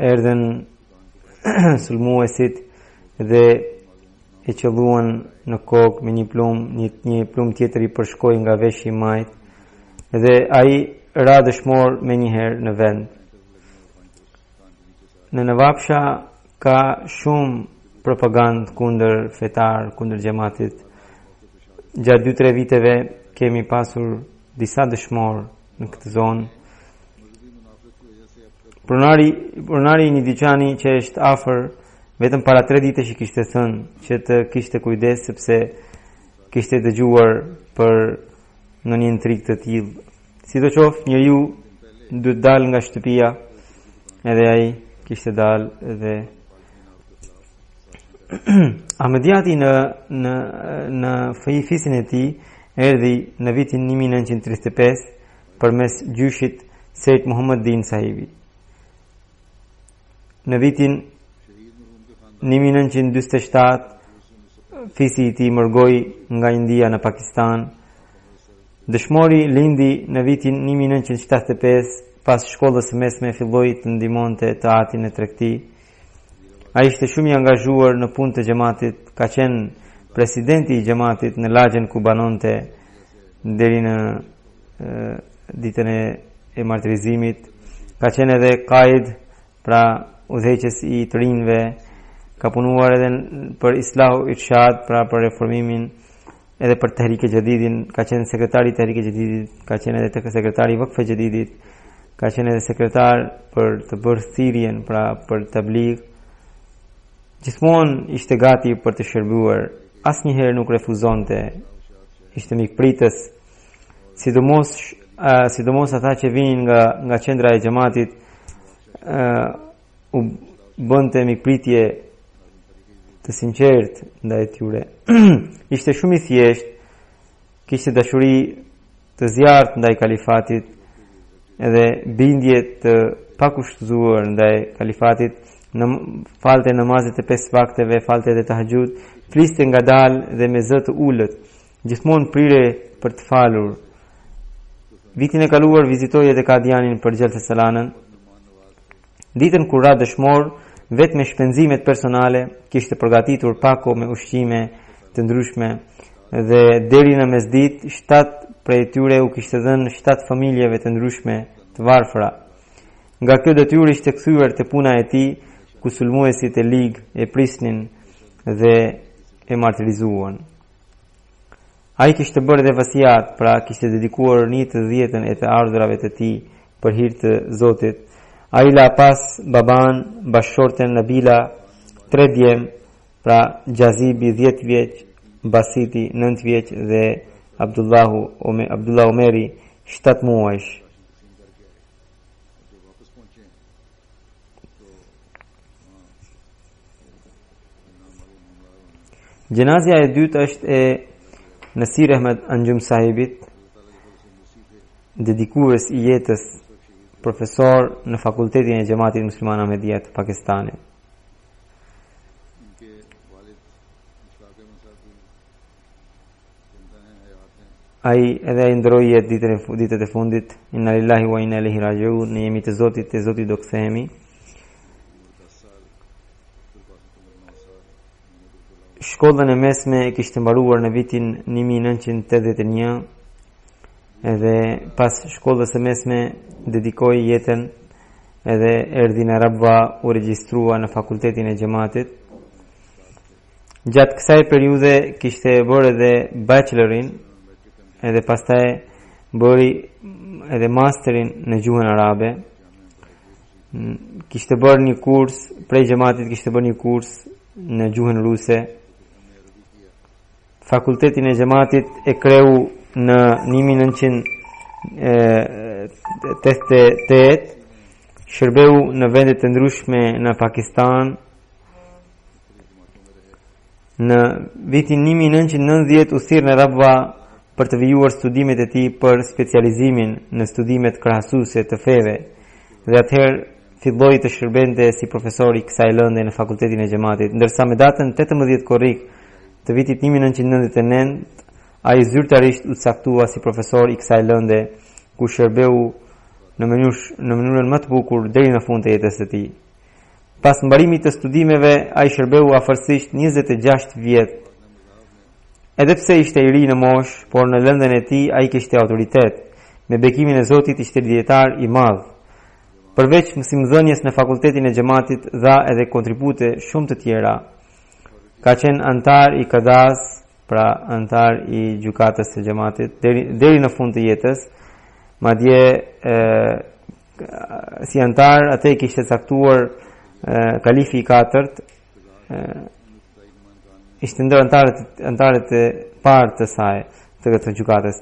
erdhën sulmuesit dhe e qelluan në kokë me një plumb tjetër i përshkoi nga veshji i majt, dhe ai ra dëshmor me njëherë në vend. Në Nawabsha ka shumë propagandë kundër fetar, kundër xhamatit. Gjatë 2-3 viteve kemi pasur disa dëshmor në këtë zonë. Pronari i një dyqani që është afër, vetëm para 3 ditësh i kishte thënë që të kishte kujdes, sepse kishte dëgjuar për në një intrig të tillë. Sidoqoftë, njeriu duhet dalë nga shtëpia, edhe ai kishte dalë dhe Ahmediati në fisin e tij erdhi në vitin 1935 përmes gjyshit Sejt Muhammad Din Sahibi. Në vitin 1947 fisi i tij mërgoi nga India në Pakistan. Dëshmori lindi në vitin 1975, pas shkollës së mesme filloi të ndihmonte të atin e tregti. Ai ishte shumë i angazhuar në punë të xhamatit, ka qenë presidenti i xhamatit në lagjen ku banonte deri në ditën e martirizimit. Ka qenë edhe qaid, pra udhëheqës i të rinjve. Ka punuar edhe për Islahu Irshad, pra për reformimin, edhe për Tehrik e Jadidin. Ka qenë sekretari i Tehrik e Jadidit, ka qenë edhe sekretari i Waqf e Jadidit, ka qenë edhe sekretar për të bërë thirrjen, pra për tabligh. Gjithmonë ishte gati për të shërbuar, asnjëherë nuk refuzonte, ishte mikpritës, sidomos ata që vinin nga qendra e xhamatit, u bënte mikpritje të sinqert ndaj tyre. Ishte shumë i thjesht, kishte dashuri të zjarrt ndaj kalifatit, edhe bindje të pakushtzuar ndaj kalifatit. Falte namazet e 5 vakteve, falte edhe tahajjud, fliste ngadalë dhe me zë të ulët, gjithmonë prire për të falur. Vitin e kaluar vizitoi edhe Kadianin për Xhelse Salanën. Ditën kur ra dëshmor, vetë me shpenzimet personale, kishte përgatitur pako me ushqime të ndryshme, dhe deri në mesdit 7 prej tyre u kishte dhënë 7 familjeve të ndryshme të varfëra. Nga kjo detyrë ishte kthyer te puna e tij, ku sulmuesit e lig e prisnin dhe e martirizuan. Ai kishte bërë dhe vasiat, pra kishte dedikuar 1/10 e të ardhurave të tij për hir të Zotit. Ai la pas baban, bashorten Nabila 3 djem, pra Gjazibi 10 vjeç, Basiti 9 vjeç dhe Abdullah Omeri 7 muajsh. Gjenazja e dytë është e Nasir Ahmed Anjum Sahibit, dedikues i jetës, profesor në Fakultetin e Xhamatit Musliman Ahmedia të Pakistanit. Ai edhe ai ndroi ditët e fundit. Inna lillahi wa inna ilaihi rajiun. Ne jemi të Zotit, te Zoti do kthehemi. Shkollën e mesme e kishte mbaruar në vitin 1981, edhe pas shkollës së mesme dedikoi jetën edhe erdhi në Rabba, u regjistrua në fakultetin e xhamatit. Gjatë kësaj periudhe kishte bërë edhe bachelorin, edhe pastaj bëri edhe masterin në gjuhën arabe. Kishte bërë një kurs prej xhamatit, kishte bërë një kurs në gjuhën ruse. Fakultetin e xhamatit e kreu në 1988, shërbeu në vende të ndryshme në Pakistan. Në vitin 1990 u thirr në Rabba për të vijuar studimet e tij për specializimin në studimet krahasuese të feve, dhe atëherë filloi të shërbente si profesor i kësaj lënde në fakultetin e xhamatit, ndërsa me datën 18 korrik të vitit 1999 ai zyrtarisht u caktua si profesor i kësaj lënde, ku shërbeu në mënyrën më të bukur deri në fund të jetës së tij. Pas mbarimit të studimeve, ai shërbeu afërsisht 26 vjet. Edhe pse ishte i ri në moshë, por në lëndën e tij ai kishte autoritet. Me bekimin e Zotit ishte dietar i madh. Përveç mësimdhënies në fakultetin e xhamatit, dha edhe kontribute shumë të tjera. Ka qenë antar i Kadas, pra antar i gjykatës së xhamatit deri në fund të jetës. Madje si antar atë kishte caktuar kalifi i 4, ishte ndër antarët e parë të saj të gjykatës.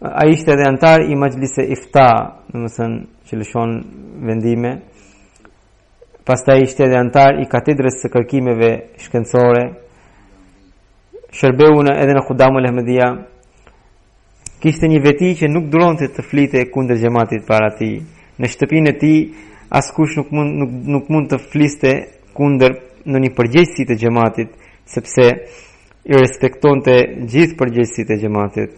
Ai ishte edhe antar i Majlis e Ifta, domethënë që lëshon vendime. Pastaj ishte edhe antar i katedrës së kërkimeve shkencore. Shërbeu edhe në Khudamul Ahmedia. Kishte një veti që nuk duronte të flite kundër xhamatit para tij. Në shtëpinë e tij askush nuk mund të fliste kundër në një përgjegjësi të xhamatit, sepse i respektonte gjithë përgjegjësitë e xhamatit.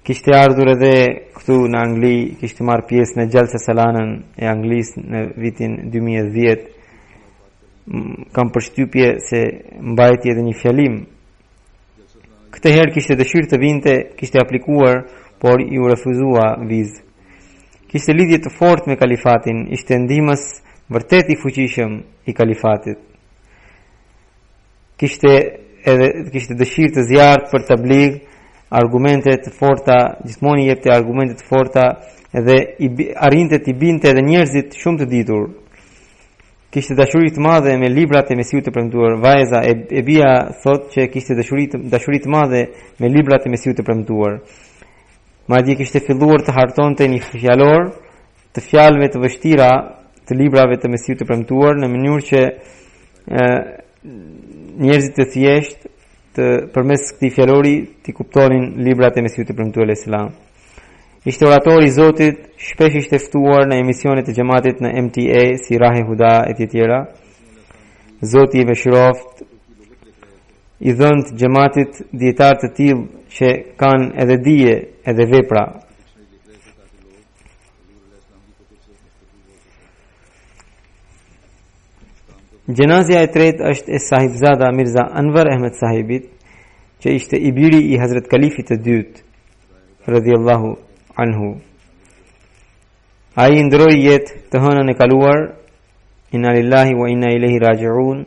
Kishte ardhur edhe këtu në Angli, kishte marrë pjesë në Gjalsa Salanën e Anglisë në vitin 2010. Kam përshtypje se mbajti edhe një fjalim. Këtë herë kishte dëshirë të vinte, kishte aplikuar, por i u refuzua vizë. Kishte lidhje të fortë me kalifatin, ishte ndihmës vërtet i fuqishëm i kalifatit. Kishte dëshirë të zjarrt për tabligh, argumente të forta, gjithmonë i jepte argumente të forta, edhe arrinte të binte edhe njerëzit shumë të ditur. Kishte dashuri të madhe me librat e Mesiut të premtuar. Vajza e bia thot që kishte dashuri të madhe me librat e Mesiut të premtuar. Madje kishte filluar të hartonte një fjalor të fjalëve të vështira të librave të Mesiut të premtuar, në mënyrë që njerëzit të thjeshtë përmes këtij fjalori të kuptonin librat e Mesiut të premtuar alayhis salam. Ishte orator i Zotit, shpesh ishte ftuar në emisionet e xhamatit në MTA si Rahe Huda e tjera. Zoti i mëshiroft i dhënë xhamatit dietar të tillë që kanë edhe dije edhe vepra. Gjenazja e tretë është e sahibzada Mirza Anwar Ahmed sahibit, që ishte i biri i Hazrat Kalifit të dytë, radhiyallahu anhu. Ai ndroi jetë të hënën e kaluar. Inna lillahi wa inna ilaihi raji'un.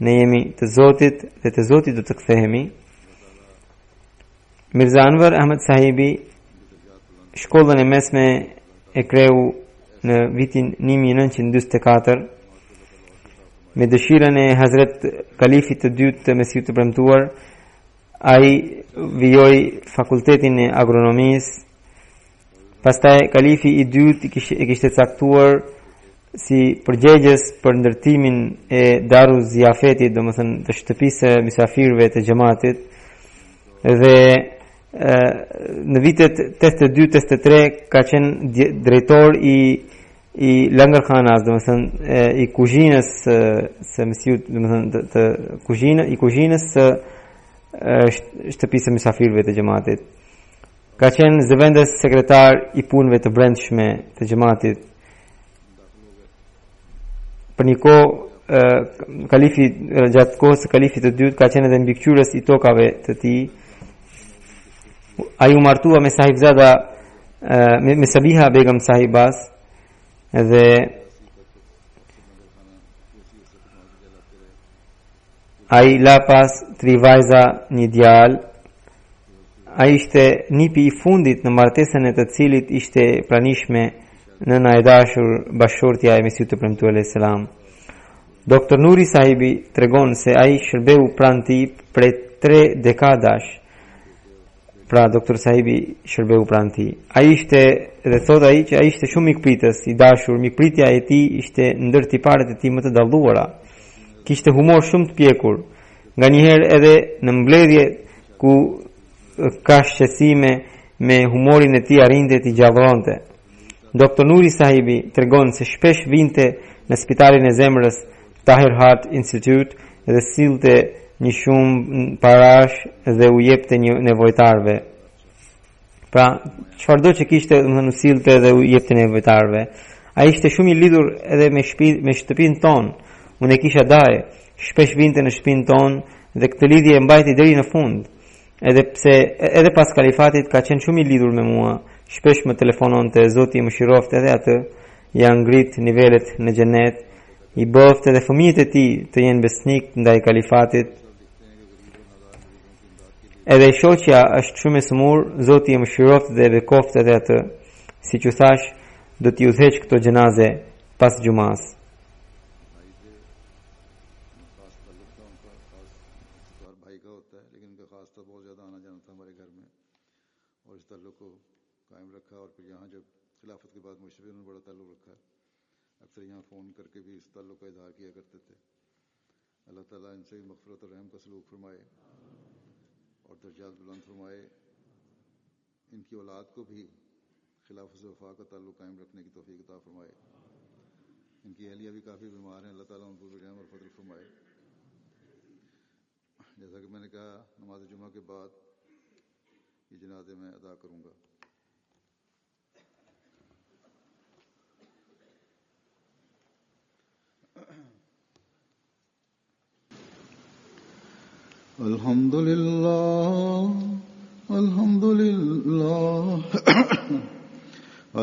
Ne jemi të Zotit dhe të Zotit do të kthehemi. Mirza Anwar Ahmed sahibi shkollën e mesme e kreu në vitin 1944 me dëshirën e Hazret Kalifit të dytë të Mesiut të premtuar. Ai vijoi fakultetin e agronomisë. Pastaj Kalifi i dytë e kishte caktuar si përgjegjës për ndërtimin e Daru Ziafetit, domethënë të shtëpisë së mysafirëve të xhamatit, dhe në vitet 82-83 ka qenë drejtor i Langarkhanas, domethënë i kuzhinës së Mesiut, domethënë të kuzhinës së shtëpisë së mysafirëve të xhamatit. Ka qenë zëvendës sekretar i punëve të brendshme të xhamatit. Për një kohë, gjatë kohës së Kalifit të dytë, ka qenë edhe mbikëqyrës i tokave të tij. Ai u martua me sahibzada me Sabiha Begum sahibas, dhe ai lapas trivajza një djalë. Ai ishte nipi I fundit në martesën e të cilit ishte pranishme nëna e dashur bashortja e Mesihut të premtuar alayhis salam. Dr. Nuri sahibi tregon se ai shërbeu pranë tij prej 3 dekadash. Pra Dr. sahibi shërbeu pranë tij. Ai ishte dhe thot ai që ai ishte shumë mikpritës I dashur. Mikpritja e tij ishte ndër tiparet e tij më të dalluara. Kishte humor shumë të pjekur. Nganjëherë edhe në mbledhje ku ka shqetësime me humorin e tij arrinte t'i gjallëronte. Dr. Nuri sahibi tregon se shpesh vinte në spitalin e zemrës Tahir Heart Institute dhe sillte një shumë parash dhe u jepte një nevojtarve. Pra, çfarëdo që kishte, domethënë u sillte dhe u jepte nevojtarve. Ai ishte shumë I lidhur edhe me shtëpinë tonë. Unë e kisha daje, shpesh vinte në shtëpinë tonë dhe këtë lidhje e mbajti deri në fund. Edhe pas kalifatit ka qenë shumë I lidhur me mua. Shpesh më telefononte, Zoti më shirofte edhe atë, ja ngrit nivelet në xhenet, I bëfte edhe fëmijët e tij të jenë besnik ndaj kalifatit. Edhe shoqja është shumë e smur, Zoti më shirofte dhe bekofte edhe atë. Siç u thash, do t'i udhëheq këto xhenaze pas xumas. यहाँ फोन करके भी इस ताल्लुक का इजहार किया करते थे। अल्लाह ताला इनसे भी मग़फ़िरत और रहम का सलूक फरमाए और दर्जात बुलंद फरमाए। इनकी औलाद को भी खिलाफत वफ़ा का ताल्लुक कायम रखने की तौफ़ीक़ अता फरमाए। इनकी अहलिया भी काफ़ी बीमार हैं, अल्लाह ताला उन पर भी रहम और फज़ल फरमाए। जैसा कि मैंने कहा, नमाज जुमा के बाद ये जनाज़े में अदा करूँगा। Alhamdulillah, alhamdulillah,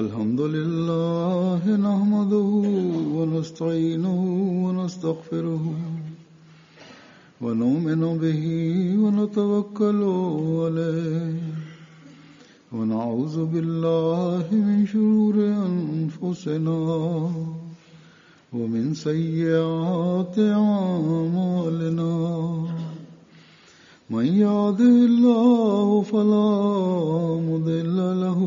alhamdulillah, nahmaduhu wa nasta'inuhu wa nastaghfiruhu wa nu'minu bihi wa natawakkalu alayhi wa na'udhu billahi min shururi anfusina wa min sayyiati a'malina. من يهده الله فلا مضل له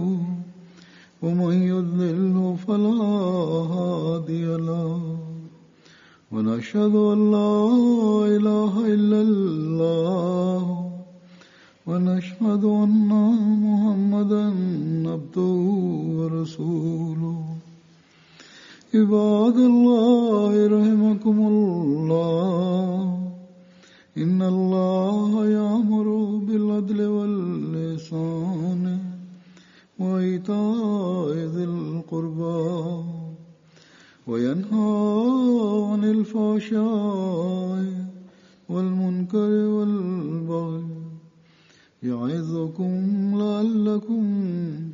ومن يضلل فلا هادي له ونشهد أن لا إله إلا الله ونشهد أن محمدا عبده ورسوله عباد الله رحمكم الله إن الله يأمر بالعدل والإحسان وإيتاء ذي القربى وينهى عن الفحشاء والمنكر والبغي يعظكم لعلكم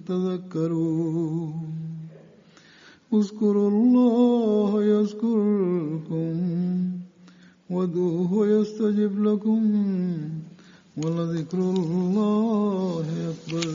تذكرون اذكروا الله يذكركم وادعوه يستجب لكم ولذكر الله أكبر.